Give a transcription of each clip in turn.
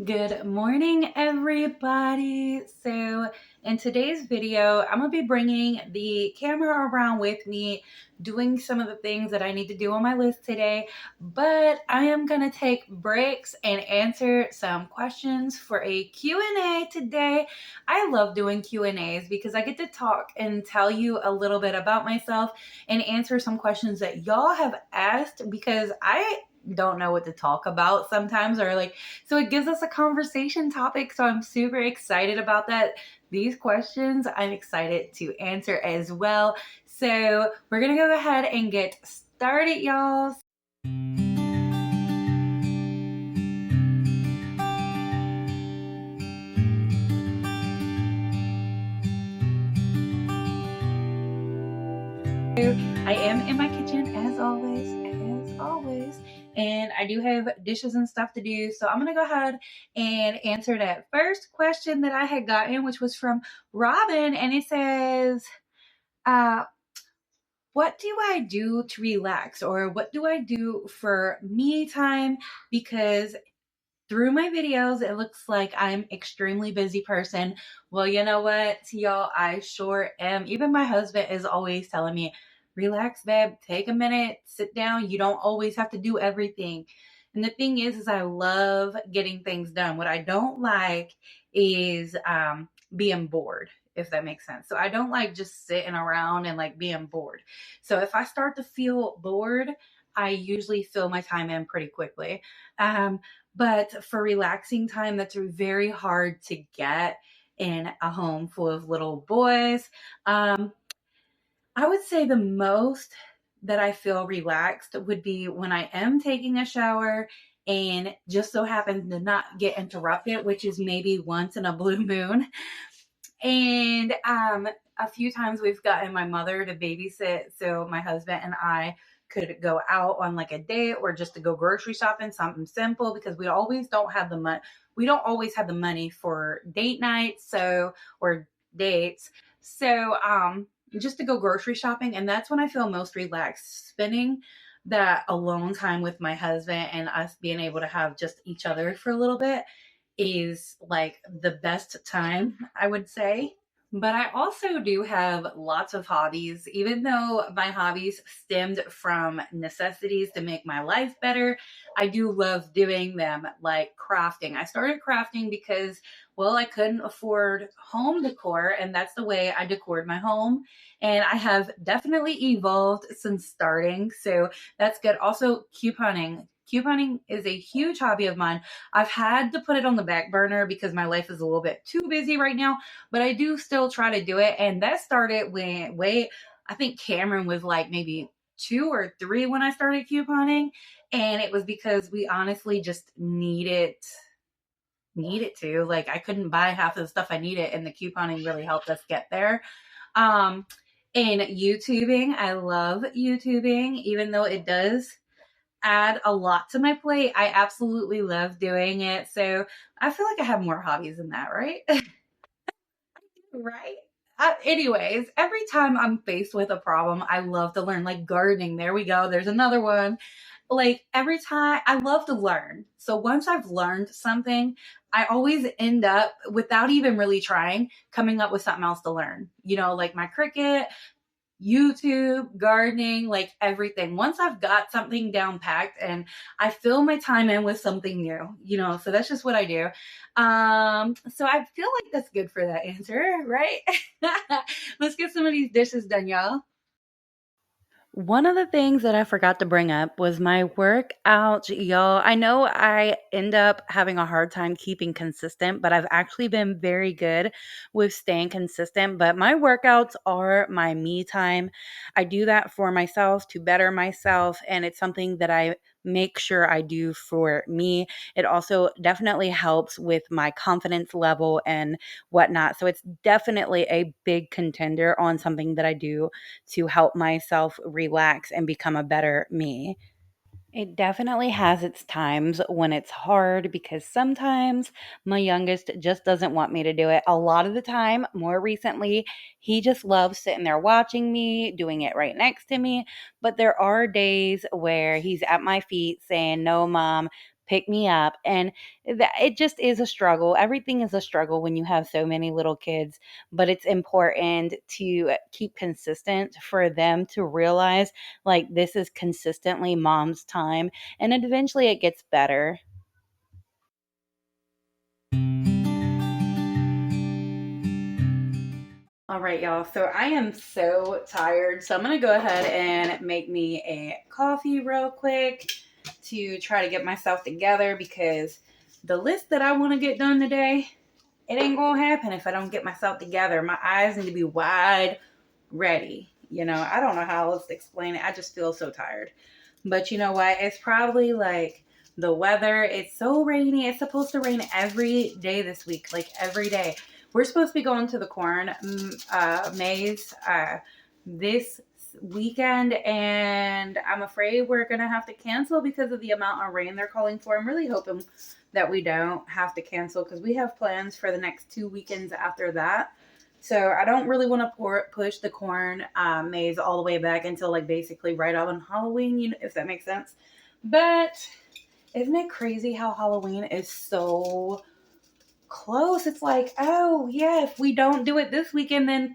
Good morning, everybody. So, in today's video, I'm going to be bringing the camera around with me, doing some of the things that I need to do on my list today. But I am going to take breaks and answer some questions for a Q&A today. I love doing Q&As because I get to talk and tell you a little bit about myself and answer some questions that y'all have asked because I don't know what to talk about sometimes, or so it gives us a conversation topic. So I'm super excited about that. These questions I'm excited to answer as well. So we're going to go ahead and get started, y'all. I am in my kitchen as always, and I do have dishes and stuff to do. So I'm going to go ahead and answer that first question that I had gotten, which was from Robin. And it says, what do I do to relax, or what do I do for me time? Because through my videos, it looks like I'm extremely busy person. Well, you know what, y'all, I sure am. Even my husband is always telling me, relax, babe, take a minute, sit down. You don't always have to do everything. And the thing is I love getting things done. What I don't like is being bored, if that makes sense. So I don't like just sitting around and like being bored. So if I start to feel bored, I usually fill my time in pretty quickly. But for relaxing time, that's very hard to get in a home full of little boys. I would say the most that I feel relaxed would be when I am taking a shower and just so happens to not get interrupted, which is maybe once in a blue moon. And a few times we've gotten my mother to babysit, so my husband and I could go out on like a date or just to go grocery shopping, something simple, because we always don't have the money. We don't always have the money for date nights, or dates. So just to go grocery shopping, and that's when I feel most relaxed, spending that alone time with my husband and us being able to have just each other for a little bit is like the best time, I would say. But I also do have lots of hobbies, even though my hobbies stemmed from necessities to make my life better. I do love doing them, like crafting. I started crafting because, well, I couldn't afford home decor, and that's the way I decored my home. And I have definitely evolved since starting. So that's good. Also, couponing. Couponing is a huge hobby of mine. I've had to put it on the back burner because my life is a little bit too busy right now, but I do still try to do it. And that started I think Cameron was like maybe 2 or 3 when I started couponing. And it was because we honestly just needed to. Like, I couldn't buy half of the stuff I needed, and the couponing really helped us get there. Um, and YouTubing, I love YouTubing, even though it does add a lot to my plate. I absolutely love doing it. So I feel like I have more hobbies than that, right? Right? Anyways, every time I'm faced with a problem, I love to learn, like gardening. There we go. There's another one. Like every time I love to learn. So once I've learned something, I always end up, without even really trying, coming up with something else to learn. Like my cricket, YouTube, gardening, like everything. Once I've got something down packed and I fill my time in with something new, so that's just what I do. So I feel like that's good for that answer, right? Let's get some of these dishes done, y'all. One of the things that I forgot to bring up was my workout, y'all. I know I end up having a hard time keeping consistent, but I've actually been very good with staying consistent. But my workouts are my me time. I do that for myself to better myself, and it's something that I make sure I do for me. It also definitely helps with my confidence level and whatnot. So it's definitely a big contender on something that I do to help myself relax and become a better me. It definitely has its times when it's hard because sometimes my youngest just doesn't want me to do it. A lot of the time, more recently, he just loves sitting there watching me, doing it right next to me. But there are days where he's at my feet saying, "No, mom, pick me up. And it just is a struggle. Everything is a struggle when you have so many little kids, but it's important to keep consistent for them to realize like this is consistently mom's time, and then eventually it gets better. All right, y'all. So I am so tired. So I'm going to go ahead and make me a coffee real quick to try to get myself together, because the list that I want to get done today, it ain't going to happen if I don't get myself together. My eyes need to be wide ready. You know, I don't know how else to explain it. I just feel so tired. But you know what? It's probably like the weather. It's so rainy. It's supposed to rain every day this week, like every day. We're supposed to be going to the corn maze this weekend, and I'm afraid we're going to have to cancel because of the amount of rain they're calling for. I'm really hoping that we don't have to cancel, because we have plans for the next 2 weekends after that. So I don't really want to push the corn maze all the way back until like basically right on Halloween, you know, if that makes sense. But isn't it crazy how Halloween is so close? It's like, oh yeah, if we don't do it this weekend, then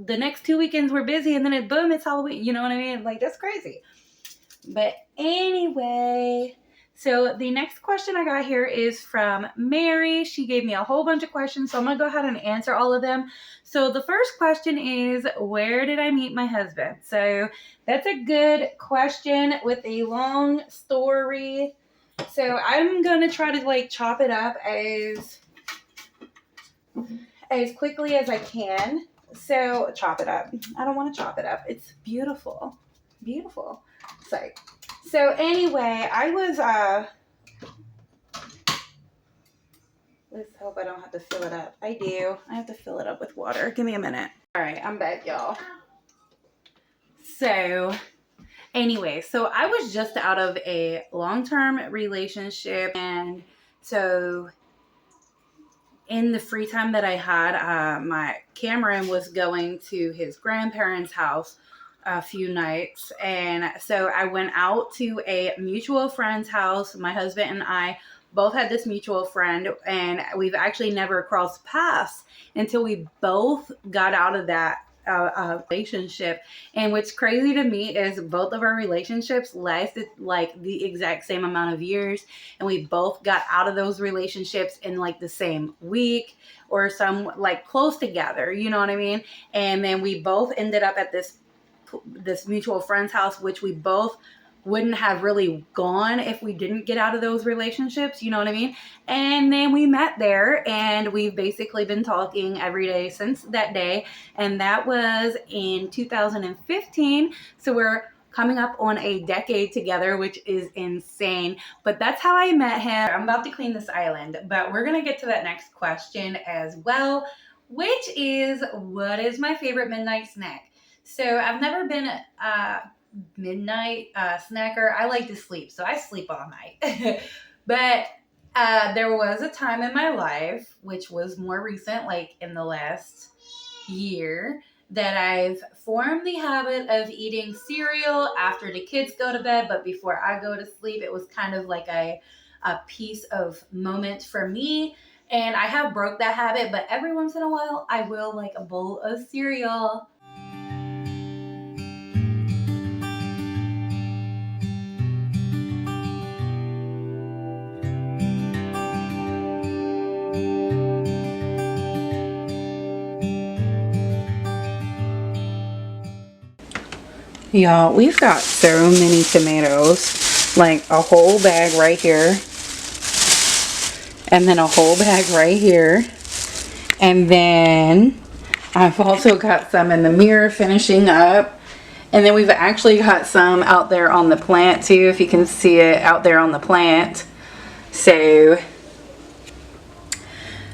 the next 2 weekends we're busy, and then boom, it's Halloween. You know what I mean? Like, that's crazy. But anyway, so the next question I got here is from Mary. She gave me a whole bunch of questions, so I'm going to go ahead and answer all of them. So the first question is, where did I meet my husband? So that's a good question with a long story. So I'm going to try to like chop it up as quickly as I can. So chop it up. I don't want to chop it up. It's beautiful. Beautiful. So anyway, I was let's hope I don't have to fill it up. I do. I have to fill it up with water. Give me a minute. All right, I'm back, y'all. So anyway, so I was just out of a long-term relationship, and so in the free time that I had, my Cameron was going to his grandparents' house a few nights. And so I went out to a mutual friend's house. My husband and I both had this mutual friend, and we've actually never crossed paths until we both got out of that relationship. And what's crazy to me is both of our relationships lasted like the exact same amount of years, and we both got out of those relationships in like the same week or some like close together, you know what I mean? And then we both ended up at this mutual friend's house, which we both wouldn't have really gone if we didn't get out of those relationships, you know what I mean? And then we met there, and we've basically been talking every day since that day, and that was in 2015. So we're coming up on a decade together, which is insane. But that's how I met him. I'm about to clean this island, but we're gonna get to that next question as well, which is, what is my favorite midnight snack? So I've never been a midnight snacker. I like to sleep, so I sleep all night. But there was a time in my life, which was more recent, like in the last year, that I've formed the habit of eating cereal after the kids go to bed, but before I go to sleep. It was kind of like a piece of moment for me. And I have broke that habit, but every once in a while I will like a bowl of cereal. Y'all, we've got so many tomatoes, like a whole bag right here, and then a whole bag right here, and then I've also got some in the mirror finishing up, and then we've actually got some out there on the plant too, if you can see it out there on the plant. So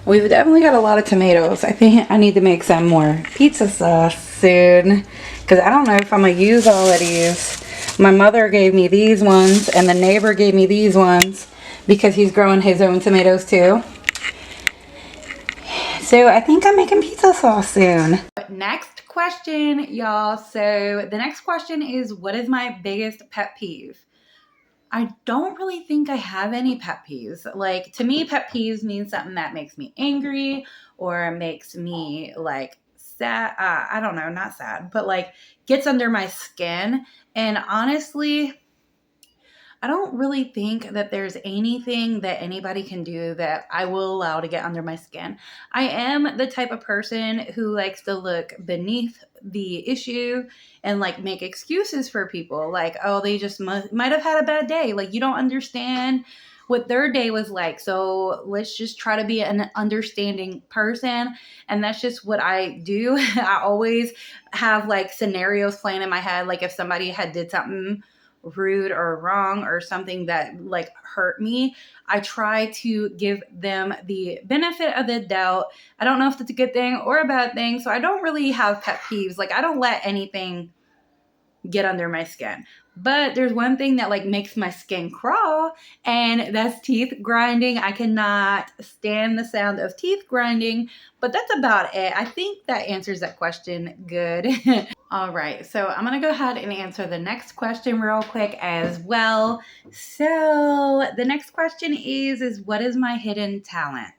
we've definitely got a lot of tomatoes. I think I need to make some more pizza sauce soon, because I don't know if I'm going to use all of these. My mother gave me these ones, and the neighbor gave me these ones because he's growing his own tomatoes too. So I think I'm making pizza sauce soon. Next question, y'all. So the next question is, what is my biggest pet peeve? I don't really think I have any pet peeves. Like, to me, pet peeves means something that makes me angry or makes me like sad. I don't know, not sad, but like gets under my skin. And honestly, I don't really think that there's anything that anybody can do that I will allow to get under my skin. I am the type of person who likes to look beneath the issue and like make excuses for people. Like, oh, they just might have had a bad day. Like, you don't understand what their day was like. So let's just try to be an understanding person. And that's just what I do. I always have like scenarios playing in my head. Like, if somebody had did something rude or wrong or something that like hurt me, I try to give them the benefit of the doubt. I don't know if that's a good thing or a bad thing. So I don't really have pet peeves. Like, I don't let anything get under my skin. But there's one thing that like makes my skin crawl, and that's teeth grinding. I cannot stand the sound of teeth grinding, but that's about it. I think that answers that question good. All right, so I'm gonna go ahead and answer the next question real quick as well. So the next question is what is my hidden talent?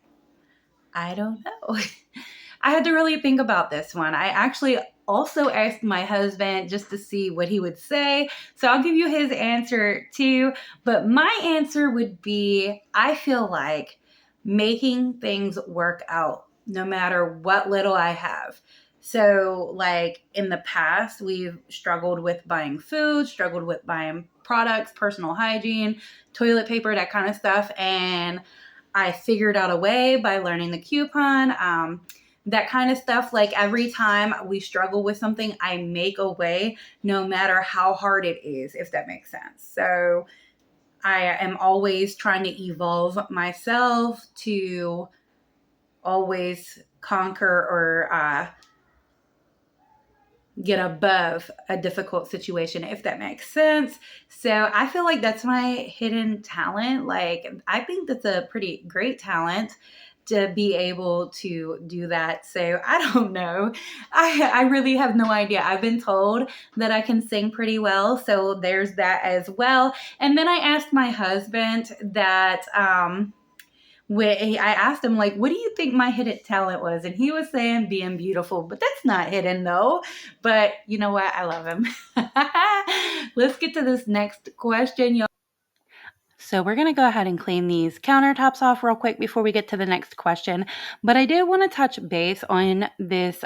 I don't know. I had to really think about this one. I actually also asked my husband just to see what he would say. So I'll give you his answer too. But my answer would be I feel like making things work out no matter what little I have. So, like in the past, we've struggled with buying food, struggled with buying products, personal hygiene, toilet paper, that kind of stuff. And I figured out a way by learning the coupon, that kind of stuff. Like, every time we struggle with something, I make a way no matter how hard it is, if that makes sense. So I am always trying to evolve myself to always conquer or get above a difficult situation, if that makes sense. So I feel like that's my hidden talent. Like, I think that's a pretty great talent to be able to do that. So I don't know. I really have no idea. I've been told that I can sing pretty well. So there's that as well. And then I asked my husband that I asked him, like, what do you think my hidden talent was? And he was saying being beautiful, but that's not hidden though. But you know what? I love him. Let's get to this next question, y'all. So we're going to go ahead and clean these countertops off real quick before we get to the next question. But I did want to touch base on this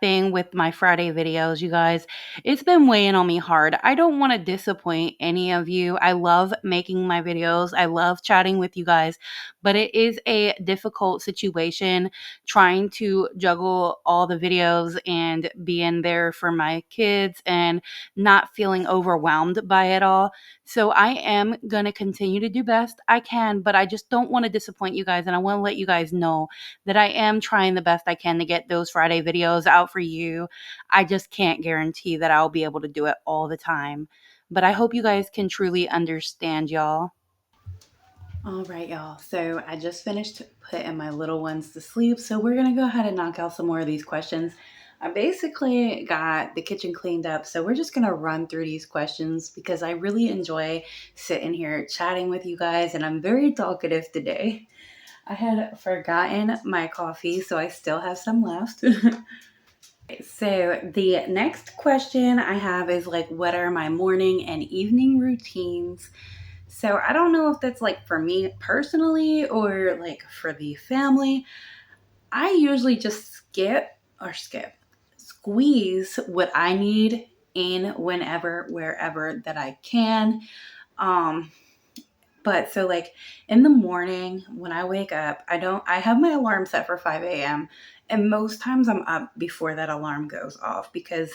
thing with my Friday videos, you guys. It's been weighing on me hard. I don't want to disappoint any of you. I love making my videos. I love chatting with you guys. But it is a difficult situation trying to juggle all the videos and being there for my kids and not feeling overwhelmed by it all. So I am going to continue to do best I can, but I just don't want to disappoint you guys. And I want to let you guys know that I am trying the best I can to get those Friday videos out for you. I just can't guarantee that I'll be able to do it all the time. But I hope you guys can truly understand, y'all. All right, y'all. So I just finished putting my little ones to sleep. So we're going to go ahead and knock out some more of these questions. I basically got the kitchen cleaned up. So we're just going to run through these questions because I really enjoy sitting here chatting with you guys. And I'm very talkative today. I had forgotten my coffee, so I still have some left. So the next question I have is like, what are my morning and evening routines? So I don't know if that's like for me personally or like for the family. I usually just squeeze what I need in whenever, wherever that I can. Um, but so like in the morning when I wake up, I have my alarm set for 5 a.m. And most times I'm up before that alarm goes off because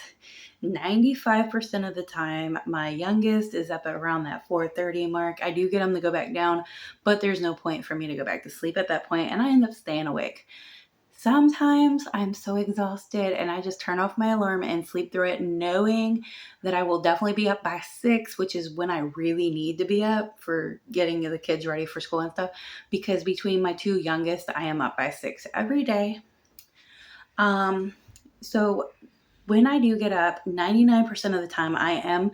95% of the time my youngest is up at around that 4:30 mark. I do get him to go back down, but there's no point for me to go back to sleep at that point, and I end up staying awake. Sometimes I'm so exhausted and I just turn off my alarm and sleep through it, knowing that I will definitely be up by 6, which is when I really need to be up for getting the kids ready for school and stuff. Because between my two youngest, I am up by 6 every day. So when I do get up, 99% of the time I am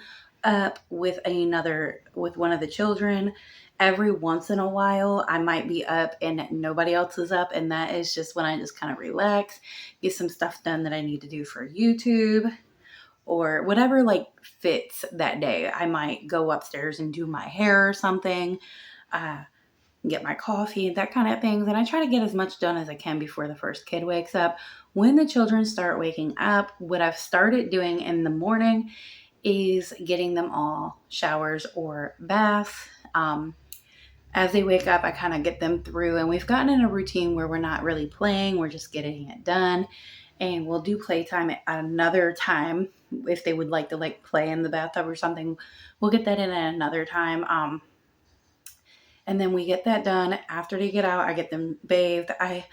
up with one of the children. Every once in a while, I might be up and nobody else is up, and that is just when I just kind of relax, get some stuff done that I need to do for YouTube or whatever like fits that day. I might go upstairs and do my hair or something, uh, get my coffee, that kind of things. And I try to get as much done as I can before the first kid wakes up. When the children start waking up, what I've started doing in the morning is getting them all showers or baths. As they wake up, I kind of get them through, and we've gotten in a routine where we're not really playing, we're just getting it done. And we'll do playtime at another time if they would like to like play in the bathtub or something. We'll get that in at another time. And then we get that done. After they get out, I get them bathed. I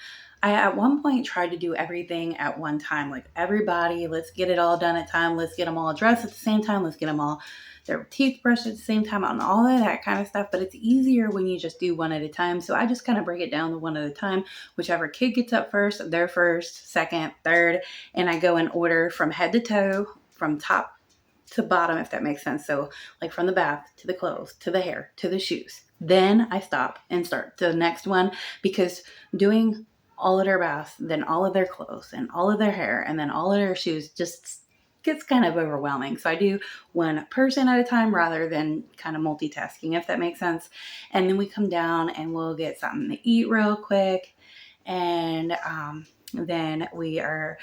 at one point tried to do everything at one time. Like everybody, let's get it all done at time. Let's get them all dressed at the same time. Let's get them all their teeth brushed at the same time and all of that kind of stuff. But it's easier when you just do one at a time. So I just kind of break it down to one at a time. Whichever kid gets up first, they're first, second, third. And I go in order from head to toe, from top to bottom, if that makes sense. So like from the bath to the clothes, to the hair, to the shoes. Then I stop and start the next one, because doing all of their baths, then all of their clothes and all of their hair and then all of their shoes just gets kind of overwhelming. So I do one person at a time rather than kind of multitasking, if that makes sense. And then we come down and we'll get something to eat real quick. And then we are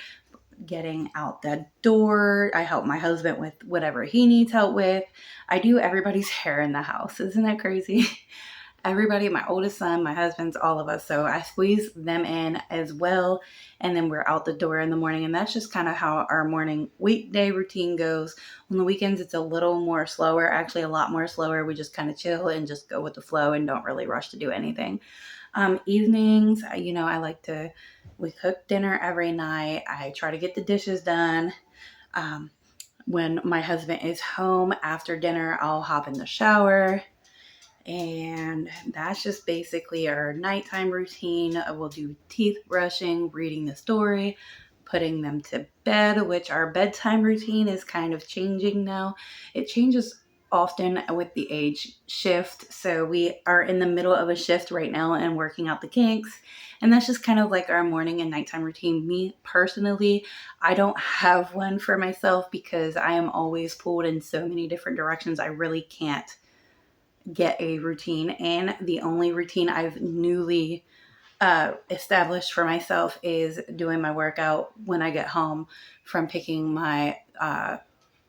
getting out the door. I help my husband with whatever he needs help with. I do everybody's hair in the house. Isn't that crazy? Everybody, my oldest son, my husband's, all of us. So I squeeze them in as well. And then we're out the door in the morning. And that's just kind of how our morning weekday routine goes. On the weekends, it's a little more slower, actually a lot more slower. We just kind of chill and just go with the flow and don't really rush to do anything. Evenings, I like to, we cook dinner every night. I try to get the dishes done. When my husband is home after dinner, I'll hop in the shower. And that's just basically our nighttime routine. We'll do teeth brushing, reading the story, putting them to bed, which our bedtime routine is kind of changing now. It changes often with the age shift. So we are in the middle of a shift right now and working out the kinks. And that's just kind of like our morning and nighttime routine. Me personally, I don't have one for myself because I am always pulled in so many different directions. I really can't get a routine. And the only routine I've newly established for myself is doing my workout when I get home from picking my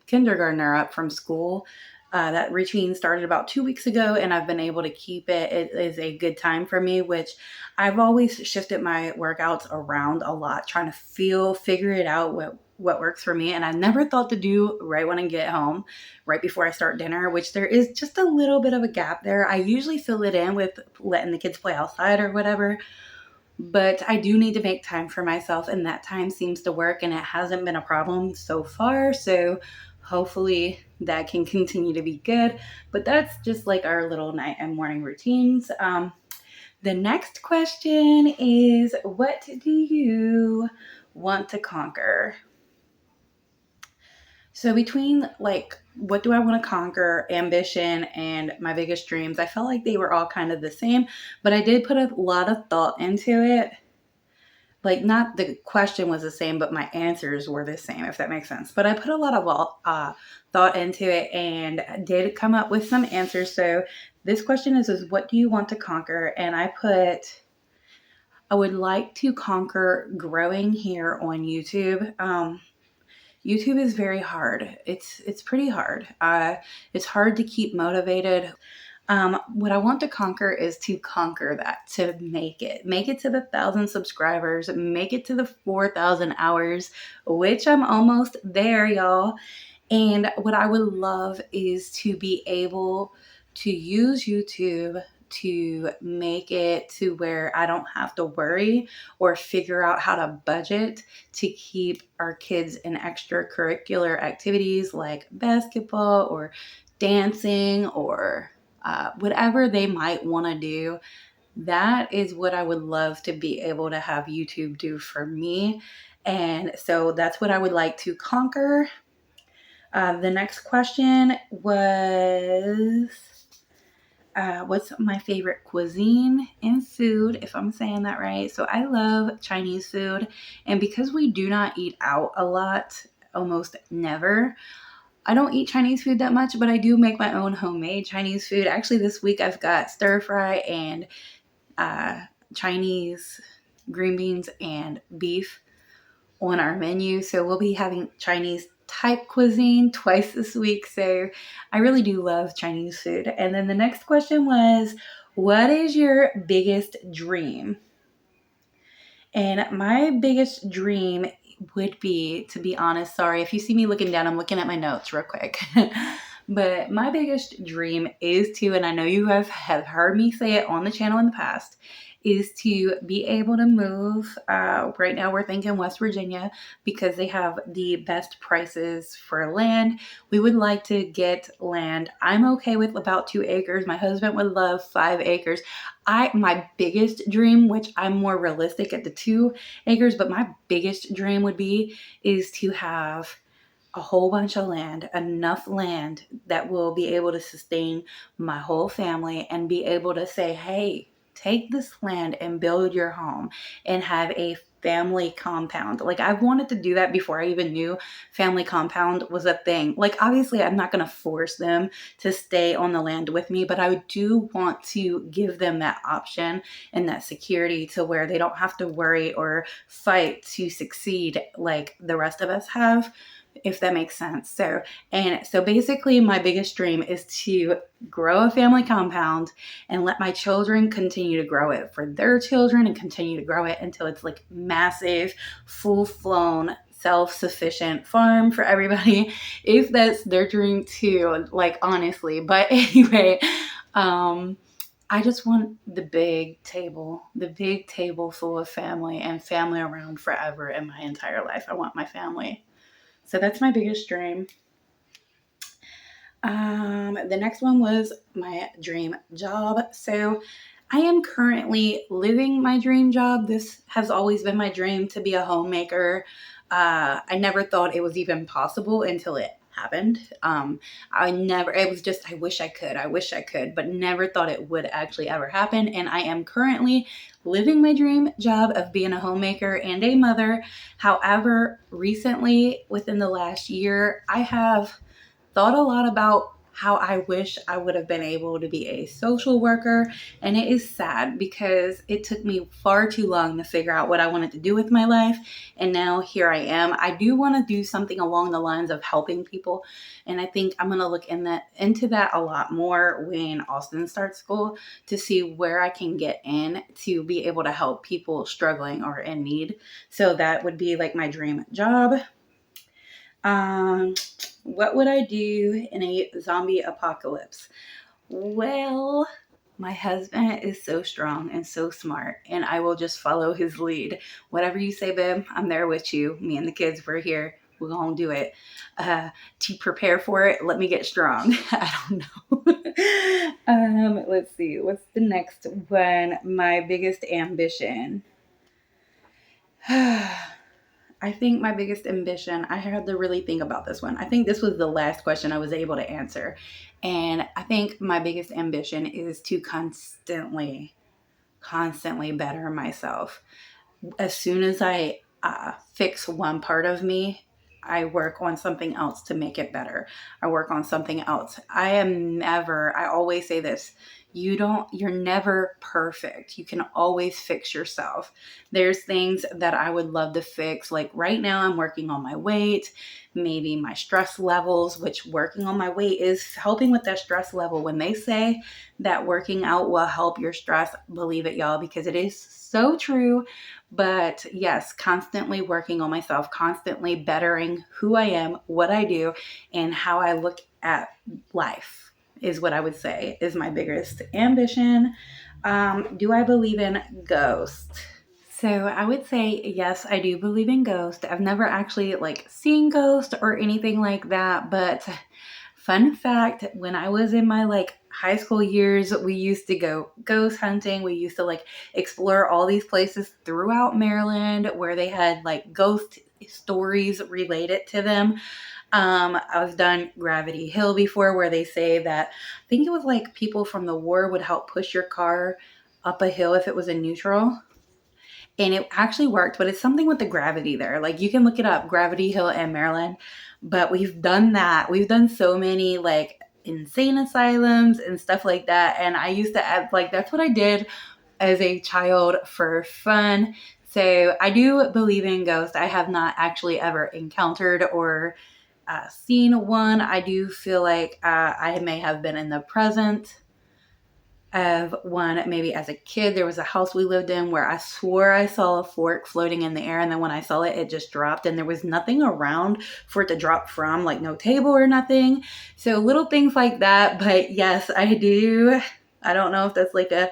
kindergartner up from school. That routine started about 2 weeks ago, and I've been able to keep it. It is a good time for me, which I've always shifted my workouts around a lot, trying to figure it out what works for me. And I never thought to do right when I get home, right before I start dinner, which there is just a little bit of a gap there. I usually fill it in with letting the kids play outside or whatever. But I do need to make time for myself, and that time seems to work, and it hasn't been a problem so far. So hopefully that can continue to be good. But that's just like our little night and morning routines. The next question is, what do you want to conquer? So between like, what do I want to conquer, ambition, and my biggest dreams, I felt like they were all kind of the same, but I did put a lot of thought into it. Like, not the question was the same, but my answers were the same, if that makes sense. But I put a lot of thought into it and did come up with some answers. So this question is what do you want to conquer? And I would like to conquer growing here on YouTube. YouTube is very hard. It's pretty hard. It's hard to keep motivated. What I want to conquer is to conquer that, to make it to the 1,000 subscribers, make it to the 4,000 hours, which I'm almost there, y'all. And what I would love is to be able to use YouTube to make it to where I don't have to worry or figure out how to budget to keep our kids in extracurricular activities like basketball or dancing or whatever they might want to do. That is what I would love to be able to have YouTube do for me. And so that's what I would like to conquer. The next question was, what's my favorite cuisine and food, if I'm saying that right? So I love Chinese food. And because we do not eat out a lot, almost never, I don't eat Chinese food that much, but I do make my own homemade Chinese food. Actually, this week I've got stir fry and uh, Chinese green beans and beef on our menu. So we'll be having Chinese type cuisine twice this week. So I really do love Chinese food. And then the next question was, what is your biggest dream? And my biggest dream would be, to be honest, sorry, if you see me looking down, I'm looking at my notes real quick. But my biggest dream is to, and I know you have heard me say it on the channel in the past, is to be able to move. Right now, we're thinking West Virginia because they have the best prices for land. We would like to get land. I'm okay with about 2 acres. My husband would love 5 acres. My biggest dream, which I'm more realistic at the 2 acres, but my biggest dream would be is to have a whole bunch of land, enough land that will be able to sustain my whole family and be able to say, hey, take this land and build your home and have a family compound. Like, I wanted to do that before I even knew family compound was a thing. Like, obviously, I'm not going to force them to stay on the land with me, but I do want to give them that option and that security to where they don't have to worry or fight to succeed like the rest of us have, if that makes sense. So basically my biggest dream is to grow a family compound and let my children continue to grow it for their children and continue to grow it until it's like massive, full-flown, self-sufficient farm for everybody, if that's their dream too, like, honestly. But anyway, I just want the big table full of family and family around forever in my entire life. I want my family. So that's my biggest dream. The next one was my dream job. So I am currently living my dream job. This has always been my dream, to be a homemaker. I never thought it was even possible until it happened. It was just, I wish I could, but never thought it would actually ever happen. And I am currently living my dream job of being a homemaker and a mother. However, recently, within the last year, I have thought a lot about how I wish I would have been able to be a social worker. And it is sad because it took me far too long to figure out what I wanted to do with my life. And now here I am. I do want to do something along the lines of helping people. And I think I'm going to look into that a lot more when Austin starts school, to see where I can get in to be able to help people struggling or in need. So that would be like my dream job. What would I do in a zombie apocalypse? Well, my husband is so strong and so smart, and I will just follow his lead. Whatever you say, babe, I'm there with you. Me and the kids, we're here. We're going to do it. To prepare for it, let me get strong. I don't know. Let's see. What's the next one? My biggest ambition. I think my biggest ambition, I had to really think about this one. I think this was the last question I was able to answer. And I think my biggest ambition is to constantly better myself. As soon as I fix one part of me, I work on something else to make it better. I work on something else. I always say this, you're never perfect. You can always fix yourself. There's things that I would love to fix. Like right now, I'm working on my weight, maybe my stress levels, which working on my weight is helping with that stress level. When they say that working out will help your stress, believe it, y'all, because it is so true. But yes, constantly working on myself, constantly bettering who I am, what I do, and how I look at life is what I would say is my biggest ambition. Do I believe in ghosts? So I would say, yes, I do believe in ghosts. I've never actually seen ghosts or anything like that, but fun fact, when I was in my high school years, we used to go ghost hunting. We used to explore all these places throughout Maryland where they had ghost stories related to them. I've done Gravity Hill before, where they say that, I think it was like people from the war would help push your car up a hill if it was in neutral. And it actually worked, but it's something with the gravity there. Like, you can look it up, Gravity Hill in Maryland. But we've done that. We've done so many like insane asylums and stuff like that. And I used to add, like, that's what I did as a child for fun. So I do believe in ghosts. I have not actually ever encountered or seen one. I do feel like I may have been in the present of one. Maybe as a kid, there was a house we lived in where I swore I saw a fork floating in the air, and then when I saw it, it just dropped, and there was nothing around for it to drop from, like no table or nothing. So little things like that. But yes, I do. I don't know if that's like a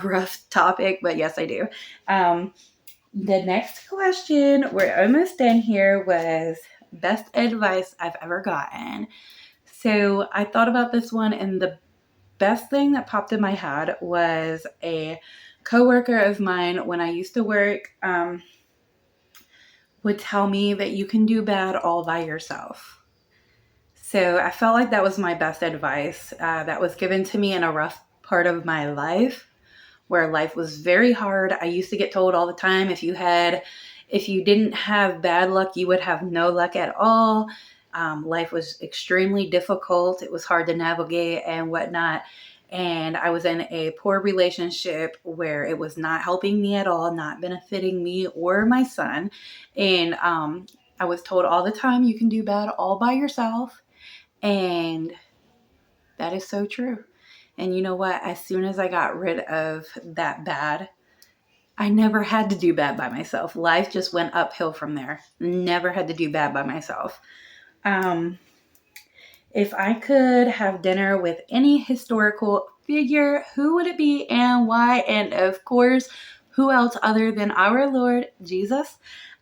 rough topic, but yes, I do. The next question, we're almost done here, was best advice I've ever gotten. So I thought about this one, and the best thing that popped in my head was a coworker of mine when I used to work would tell me that you can do bad all by yourself. So I felt like that was my best advice that was given to me in a rough part of my life, where life was very hard. I used to get told all the time, if you didn't have bad luck, you would have no luck at all. Life was extremely difficult. It was hard to navigate and whatnot. And I was in a poor relationship where it was not helping me at all, not benefiting me or my son. And I was told all the time, you can do bad all by yourself. And that is so true. And you know what? As soon as I got rid of that bad, I never had to do bad by myself. Life just went uphill from there. Never had to do bad by myself. If I could have dinner with any historical figure, who would it be and why? And of course, who else other than our Lord Jesus?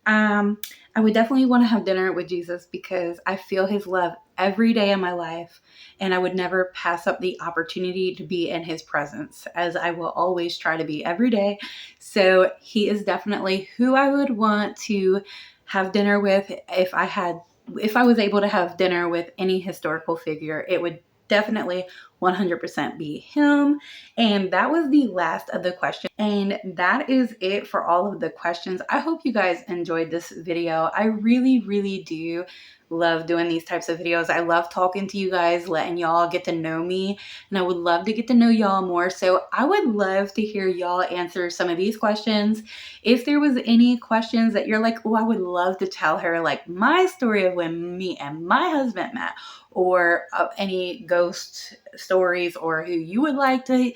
I would definitely want to have dinner with Jesus because I feel his love every day in my life, and I would never pass up the opportunity to be in his presence, as I will always try to be every day. So he is definitely who I would want to have dinner with. If I was able to have dinner with any historical figure, it would definitely 100% be him. And that was the last of the questions. And that is it for all of the questions. I hope you guys enjoyed this video. I really, really do love doing these types of videos. I love talking to you guys, letting y'all get to know me, and I would love to get to know y'all more. So I would love to hear y'all answer some of these questions. If there was any questions that you're like, oh, I would love to tell her like my story of when me and my husband met, or any ghost stories, or who you would like to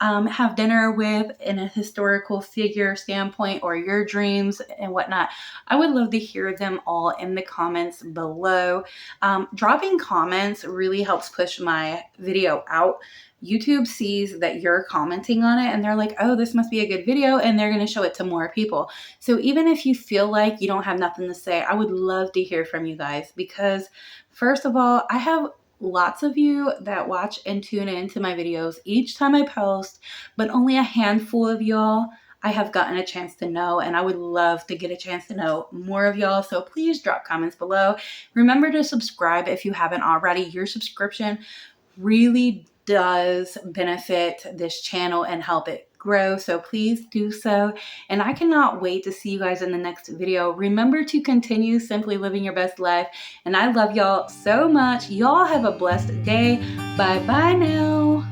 have dinner with in a historical figure standpoint, or your dreams and whatnot, I would love to hear them all in the comments below. Dropping comments really helps push my video out. YouTube sees that you're commenting on it, and they're like, oh, this must be a good video, and they're going to show it to more people. So even if you feel like you don't have nothing to say, I would love to hear from you guys, because first of all, I have lots of you that watch and tune into my videos each time I post, but only a handful of y'all I have gotten a chance to know, and I would love to get a chance to know more of y'all. So please drop comments below. Remember to subscribe if you haven't already. Your subscription really does benefit this channel and help it grow, so please do so. And I cannot wait to see you guys in the next video. Remember to continue simply living your best life, and I love y'all so much. Y'all have a blessed day. Bye bye now.